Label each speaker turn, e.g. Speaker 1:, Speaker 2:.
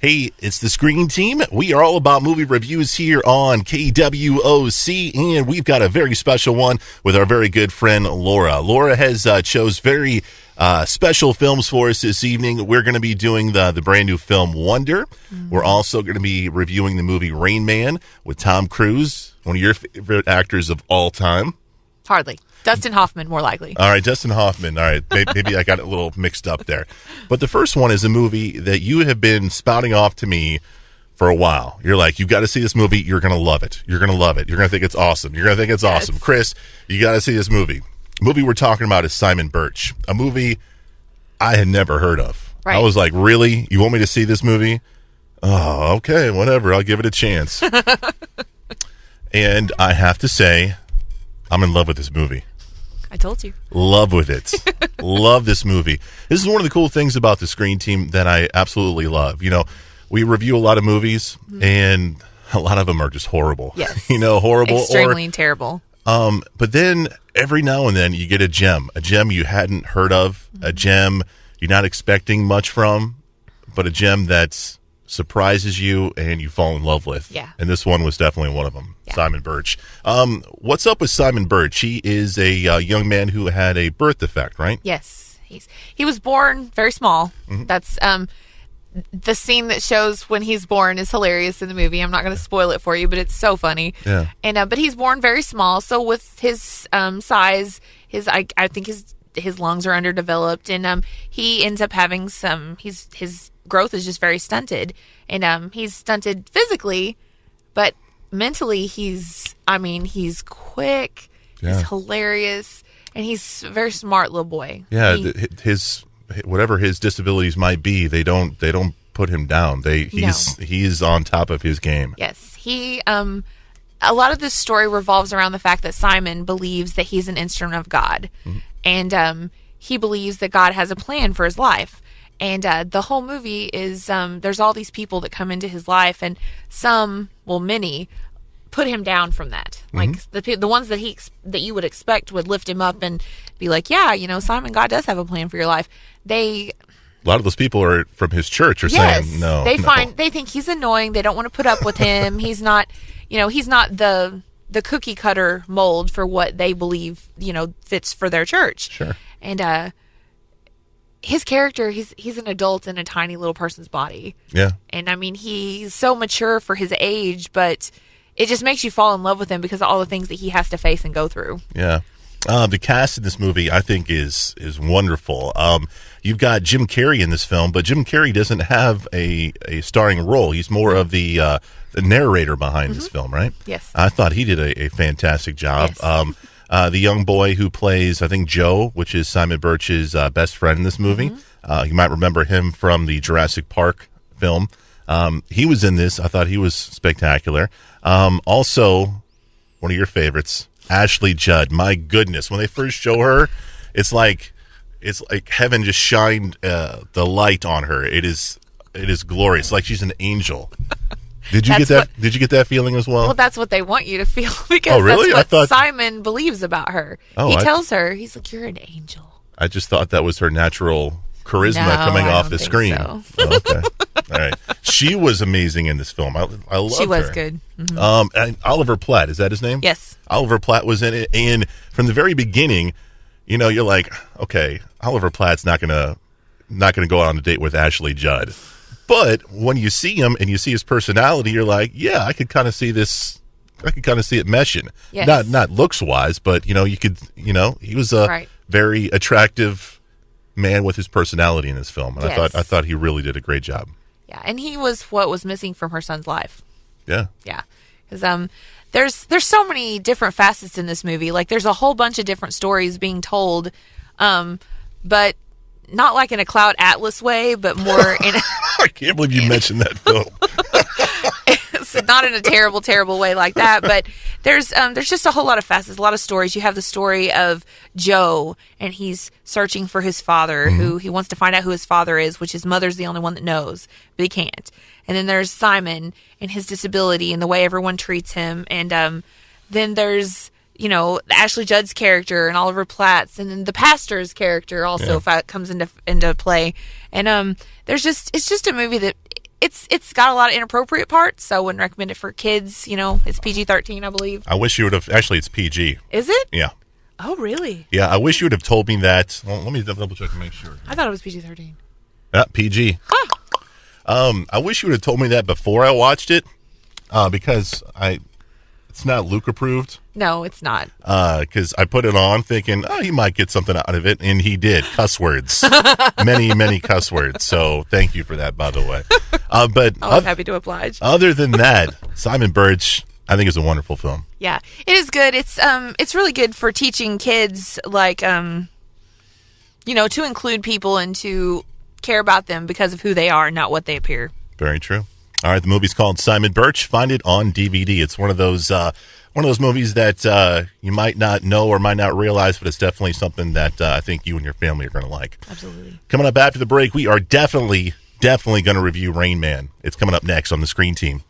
Speaker 1: Hey, it's the Screen Team. We are all about movie reviews here on KWOC, and we've got a very special one with our very good friend Laura. Laura has chose very special films for us this evening. We're going to be doing the brand new film Wonder. We're also going to be reviewing the movie Rain Man with Tom Cruise, one of your favorite actors of all time.
Speaker 2: Hardly. Dustin Hoffman, more likely.
Speaker 1: All right, Dustin Hoffman. All right, maybe I got it a little mixed up there. But the first one is a movie that you have been spouting off to me for a while. You're like, you got to see this movie. You're going to love it. You're going to love it. You're going to think it's awesome. You're going to think it's awesome. Chris, you got to see this movie. The movie we're talking about is Simon Birch, a movie I had never heard of. Right. I was like, really? You want me to see this movie? Oh, okay, whatever. I'll give it a chance. And I have to say, I'm in love with this movie.
Speaker 2: I told you.
Speaker 1: Love with it. Love this movie. This is one of the cool things about the Screen Team that I absolutely love. You know, we review a lot of movies, and a lot of them are just horrible.
Speaker 2: Yes.
Speaker 1: Horrible.
Speaker 2: Extremely terrible.
Speaker 1: But then every now and then you get a gem you hadn't heard of, a gem you're not expecting much from, but a gem that surprises you and you fall in love with.
Speaker 2: Yeah.
Speaker 1: And this one was definitely one of them.
Speaker 2: Yeah.
Speaker 1: Simon Birch. What's up with Simon Birch? He is a young man who had a birth defect, right?
Speaker 2: Yes. He was born very small. That's the scene that shows when he's born is hilarious in the movie. I'm not going to spoil it for you, but it's so funny.
Speaker 1: Yeah.
Speaker 2: And but he's born very small, so with his size, I think his lungs are underdeveloped, and he ends up having his growth is just very stunted, and he's stunted physically, but mentally he's quick, he's hilarious, and he's a very smart little boy.
Speaker 1: Yeah, his whatever his disabilities might be, they don't put him down. He's on top of his game.
Speaker 2: Yes, a lot of this story revolves around the fact that Simon believes that he's an instrument of God, and he believes that God has a plan for his life. And the whole movie is there's all these people that come into his life, and many put him down from that. Like the ones that you would expect would lift him up and be like, yeah, Simon, God does have a plan for your life. A
Speaker 1: lot of those people are from his church are saying no.
Speaker 2: They think he's annoying. They don't want to put up with him. He's not the cookie cutter mold for what they believe, fits for their church.
Speaker 1: Sure.
Speaker 2: And his character, he's an adult in a tiny little person's body.
Speaker 1: Yeah.
Speaker 2: And he's so mature for his age, but it just makes you fall in love with him because of all the things that he has to face and go through.
Speaker 1: Yeah. The cast in this movie, I think, is wonderful. You've got Jim Carrey in this film, but Jim Carrey doesn't have a starring role. He's more of the narrator behind this film, right?
Speaker 2: Yes.
Speaker 1: I thought he did a fantastic job.
Speaker 2: Yes.
Speaker 1: The young boy who plays, I think, Joe, which is Simon Birch's best friend in this movie. You might remember him from the Jurassic Park film. He was in this. I thought he was spectacular. Also, one of your favorites, Ashley Judd. My goodness, when they first show her, it's like heaven just shined the light on her. It is glorious, like she's an angel. Did you get that? Did you get that feeling as well?
Speaker 2: Well, that's what they want you to feel because that's what Simon believes about her. He tells her, he's like, "You're an angel."
Speaker 1: I just thought that was her natural charisma coming off the screen.
Speaker 2: So.
Speaker 1: Oh, okay, all right. She was amazing in this film. I loved her.
Speaker 2: She was good.
Speaker 1: And Oliver Platt, is that his name?
Speaker 2: Yes.
Speaker 1: Oliver Platt was in it, and from the very beginning, you're like, okay, Oliver Platt's not gonna go on a date with Ashley Judd. But when you see him and you see his personality, you're like, yeah, I could kind of see this. I could kind of see it meshing.
Speaker 2: Yes.
Speaker 1: Not looks wise, but you could. He was a very attractive man with his personality in this film, and I thought he really did a great job.
Speaker 2: Yeah, and he was what was missing from her son's life.
Speaker 1: Yeah.
Speaker 2: Yeah, because there's so many different facets in this movie. Like there's a whole bunch of different stories being told, but not like in a Cloud Atlas way, but more in
Speaker 1: I can't believe you mentioned that film.
Speaker 2: It's not in a terrible, terrible way like that, but there's just a whole lot of facets, a lot of stories. You have the story of Joe, and he's searching for his father, who he wants to find out who his father is, which his mother's the only one that knows, but he can't. And then there's Simon and his disability and the way everyone treats him, and then there's Ashley Judd's character and Oliver Platt's, and then the pastor's character also comes into play. And it's just a movie that it's got a lot of inappropriate parts, so I wouldn't recommend it for kids. It's PG-13, I believe.
Speaker 1: I wish you would have. Actually, it's PG.
Speaker 2: Is it?
Speaker 1: Yeah.
Speaker 2: Oh, really?
Speaker 1: Yeah, I wish you would have told me that. Well, let me double check and make sure.
Speaker 2: I thought it was PG-13.
Speaker 1: PG.
Speaker 2: Huh.
Speaker 1: I wish you would have told me that before I watched it, because it's not Luke approved.
Speaker 2: No, it's not.
Speaker 1: Because I put it on thinking, he might get something out of it, and he did. Cuss words. Many, many cuss words. So thank you for that, by the way. But
Speaker 2: I'm happy to oblige.
Speaker 1: Other than that, Simon Birch, I think, is a wonderful film.
Speaker 2: Yeah, it is good. It's really good for teaching kids, like, to include people and to care about them because of who they are, not what they appear.
Speaker 1: Very true. All right, the movie's called Simon Birch. Find it on DVD. It's one of those movies that you might not know or might not realize, but it's definitely something that I think you and your family are going to like.
Speaker 2: Absolutely.
Speaker 1: Coming up after the break, we are definitely going to review Rain Man. It's coming up next on the Screen Team.